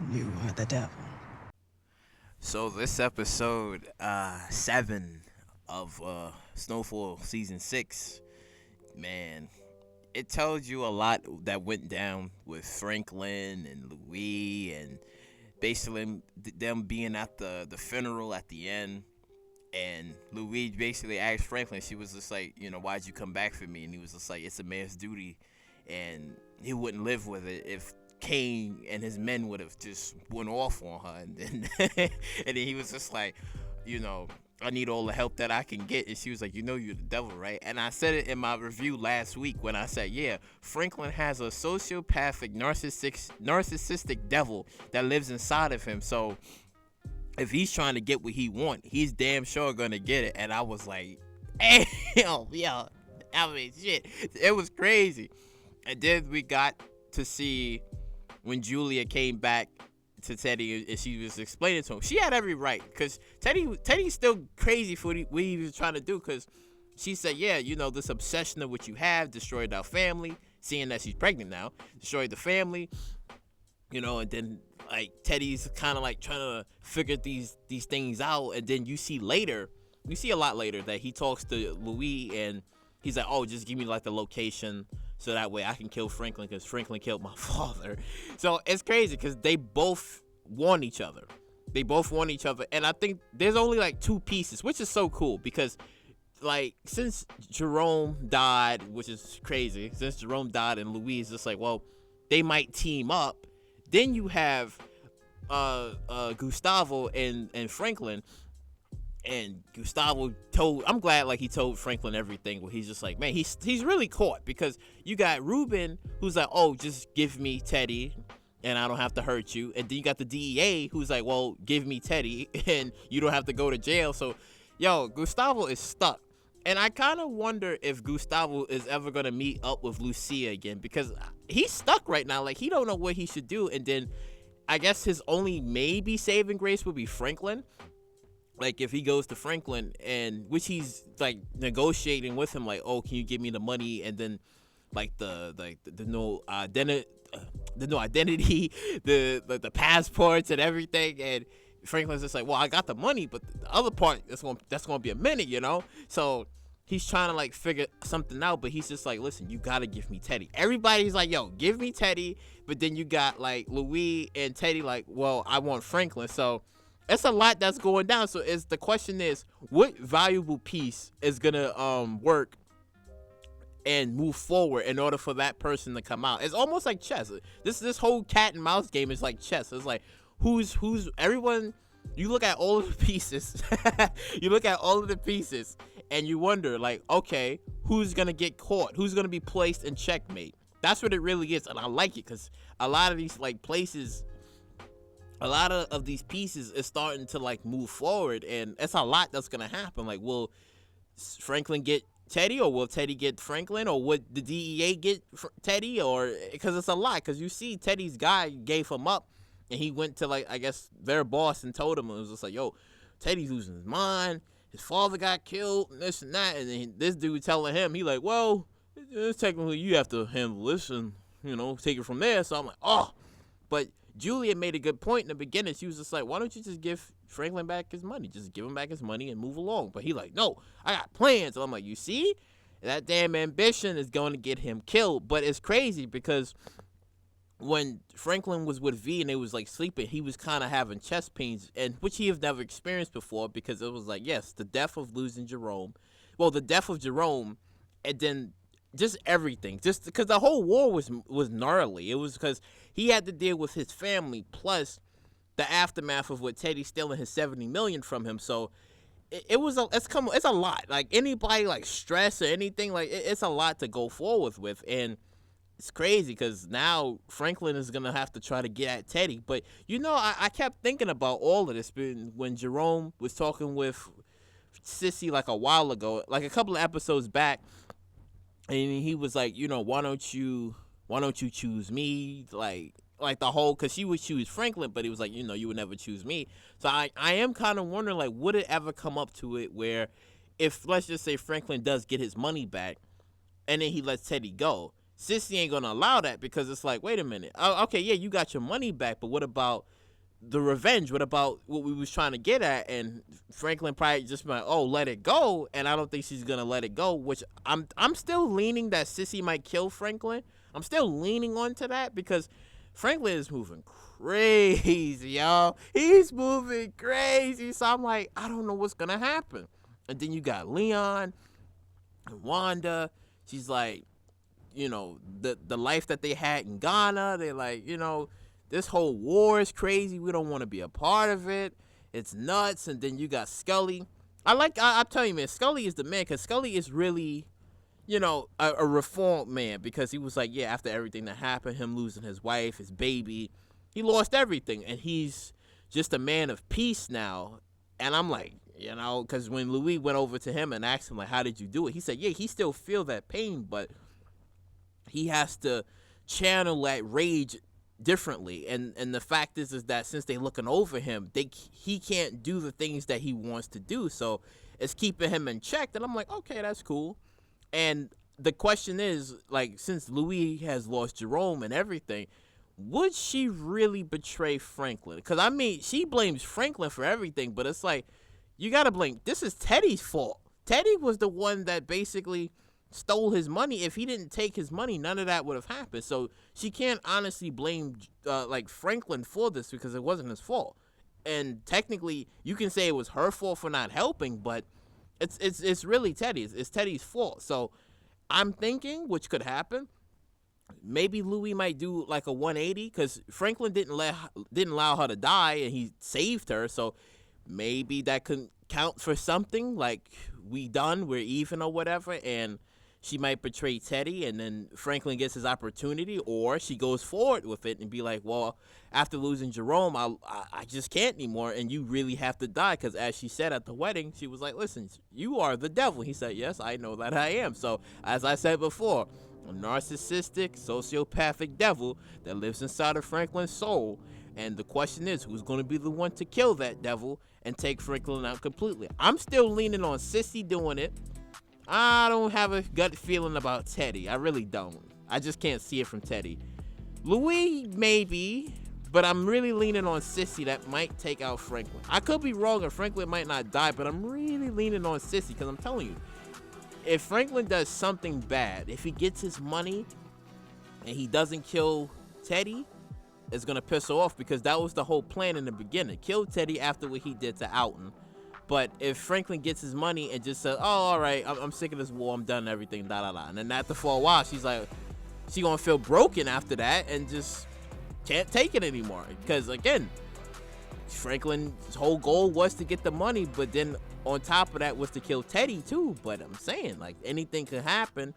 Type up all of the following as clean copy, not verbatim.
You are the devil. So this episode 7 of Snowfall season 6, man, it tells you a lot that went down with Franklin and Louie and basically them being at the funeral at the end. And Louise basically asked Franklin, she was just like, why'd you come back for me? And he was just like, it's a man's duty. And he wouldn't live with it if Kane and his men would have just went off on her. And then, and then he was just like, I need all the help that I can get. And she was like, you're the devil, right? And I said it in my review last week when I said, yeah, Franklin has a sociopathic, narcissistic devil that lives inside of him. So if he's trying to get what he want, he's damn sure gonna get it. And I was like, damn, yo, I mean, shit, it was crazy. And then we got to see when Julia came back to Teddy and she was explaining to him. She had every right, because Teddy's still crazy for what he was trying to do, because she said, yeah, this obsession of what you have destroyed our family, seeing that she's pregnant now, destroyed the family, and then like Teddy's kind of like trying to figure these things out. And then you see a lot later that he talks to Louis and he's like, oh, just give me like the location so that way I can kill Franklin, because Franklin killed my father. So it's crazy because they both want each other. And I think there's only like two pieces, which is so cool, because like since Jerome died, which is crazy, and Louis is just like, well, they might team up. Then you have Gustavo and Franklin, and Gustavo I'm glad like he told Franklin everything, where he's just like, man, he's really caught, because you got Ruben who's like, oh, just give me Teddy and I don't have to hurt you. And then you got the DEA who's like, well, give me Teddy and you don't have to go to jail. So yo, Gustavo is stuck. And I kind of wonder if Gustavo is ever going to meet up with Lucia again, because he's stuck right now. Like, he don't know what he should do. And then I guess his only maybe saving grace would be Franklin. Like, if he goes to Franklin, and which he's like negotiating with him, like, oh, can you give me the money? And then like the no identity, the passports and everything. And Franklin's just like, well, I got the money, but the other part, that's gonna be a minute, So he's trying to like figure something out, but he's just like, listen, you gotta give me Teddy. Everybody's like, yo, give me Teddy, but then you got like Louis and Teddy like, well, I want Franklin. So it's a lot that's going down. So the question is, what valuable piece is gonna work and move forward in order for that person to come out? It's almost like chess. This whole cat and mouse game is like chess. It's like, who's everyone. You look at all of the pieces and you wonder, like, okay, who's gonna get caught, who's gonna be placed in checkmate? That's what it really is. And I like it, because a lot of these like places, a lot of these pieces is starting to like move forward, and it's a lot that's gonna happen. Like, will Franklin get Teddy, or will Teddy get Franklin, or would the DEA get Teddy? Or because it's a lot, because you see Teddy's guy gave him up. And he went to, like, I guess, their boss and told him, and it was just like, yo, Teddy's losing his mind. His father got killed, and this and that. And then this dude telling him, he like, well, technically you have to handle this and, take it from there. So I'm like, oh. But Julia made a good point in the beginning. She was just like, why don't you just give Franklin back his money? Just give him back his money and move along. But he like, no, I got plans. So I'm like, you see? That damn ambition is going to get him killed. But it's crazy, because when Franklin was with V and they was like sleeping, he was kind of having chest pains, and which he have never experienced before, because it was like, yes, the death of losing Jerome, and then just everything, just because the whole war was gnarly. It was because he had to deal with his family, plus the aftermath of what Teddy stealing his $70 million from him. So it's a lot. Like, anybody like stress or anything, like it's a lot to go forward with. And it's crazy, because now Franklin is going to have to try to get at Teddy. But, I kept thinking about all of this when Jerome was talking with Sissy like a while ago, like a couple of episodes back. And he was like, why don't you choose me? Like the whole, because she would choose Franklin, but he was like, you would never choose me. So I am kind of wondering, like, would it ever come up to it where, if, let's just say, Franklin does get his money back and then he lets Teddy go, Sissy ain't gonna allow that because it's like, wait a minute. Oh, okay, yeah, you got your money back, but what about the revenge? What about what we was trying to get at? And Franklin probably just like, oh, let it go. And I don't think she's gonna let it go. Which I'm still leaning that Sissy might kill Franklin. I'm still leaning onto that because Franklin is moving crazy, y'all. He's moving crazy. So I'm like, I don't know what's gonna happen. And then you got Leon and Wanda. She's like, the life that they had in Ghana. They're like, this whole war is crazy. We don't want to be a part of it. It's nuts. And then you got Scully. I'm telling you, man, Scully is the man because Scully is really, a reformed man because he was like, yeah, after everything that happened, him losing his wife, his baby, he lost everything. And he's just a man of peace now. And I'm like, because when Louie went over to him and asked him, like, how did you do it? He said, yeah, he still feel that pain, but he has to channel that rage differently. And the fact is that since they looking over him, he can't do the things that he wants to do. So it's keeping him in check. And I'm like, okay, that's cool. And the question is, like, since Louie has lost Jerome and everything, would she really betray Franklin? Because, I mean, she blames Franklin for everything, but it's like, you got to blame, this is Teddy's fault. Teddy was the one that basically stole his money. If he didn't take his money, none of that would have happened. So she can't honestly blame Franklin for this because it wasn't his fault. And technically, you can say it was her fault for not helping, but it's really Teddy's. It's Teddy's fault. So I'm thinking, which could happen, maybe Louie might do like a 180 because Franklin didn't allow her to die and he saved her. So maybe that could count for something, like we're even or whatever, and she might betray Teddy, and then Franklin gets his opportunity, or she goes forward with it and be like, well, after losing Jerome, I just can't anymore, and you really have to die, because as she said at the wedding, she was like, listen, you are the devil. He said, yes, I know that I am. So, as I said before, a narcissistic, sociopathic devil that lives inside of Franklin's soul, and the question is, who's going to be the one to kill that devil and take Franklin out completely? I'm still leaning on Sissy doing it. I don't have a gut feeling about Teddy. I really don't. I just can't see it from Teddy. Louie, maybe, but I'm really leaning on Sissy that might take out Franklin. I could be wrong and Franklin might not die, but I'm really leaning on Sissy because I'm telling you, if Franklin does something bad, if he gets his money and he doesn't kill Teddy, it's going to piss her off because that was the whole plan in the beginning. Kill Teddy after what he did to Alton. But if Franklin gets his money and just says, oh, all right, I'm sick of this war, I'm done and everything, da-da-da. And then after for a while, she's like, she going to feel broken after that and just can't take it anymore. Because, again, Franklin's whole goal was to get the money, but then on top of that was to kill Teddy, too. But I'm saying, like, anything could happen.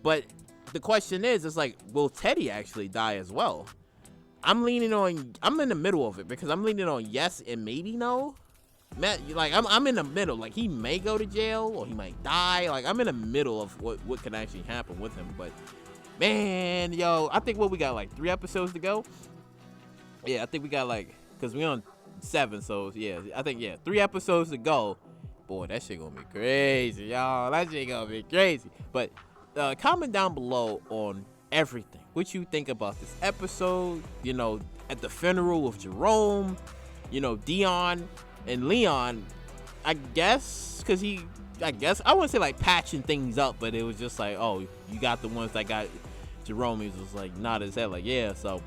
But the question is, it's like, will Teddy actually die as well? I'm in the middle of it because I'm leaning on yes and maybe no. Like, I'm in the middle. Like, he may go to jail or he might die. Like, I'm in the middle of what can actually happen with him. But, man, yo, I think we got, like, 3 episodes to go. Yeah, I think we got, like, because we on 7, so, yeah, I think, 3 episodes to go. Boy, that shit gonna be crazy, y'all. That shit gonna be crazy. But comment down below on everything. What you think about this episode, at the funeral of Jerome, Dion and Leon, I guess, I wouldn't say like patching things up, but it was just like, oh, you got the ones that got Jerome. He was just like, nod his head, like, yeah. So,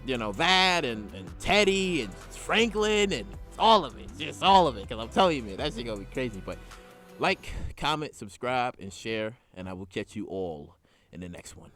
that and Teddy and Franklin and all of it, just all of it. Because I'm telling you, man, that shit gonna be crazy. But like, comment, subscribe, and share, and I will catch you all in the next one.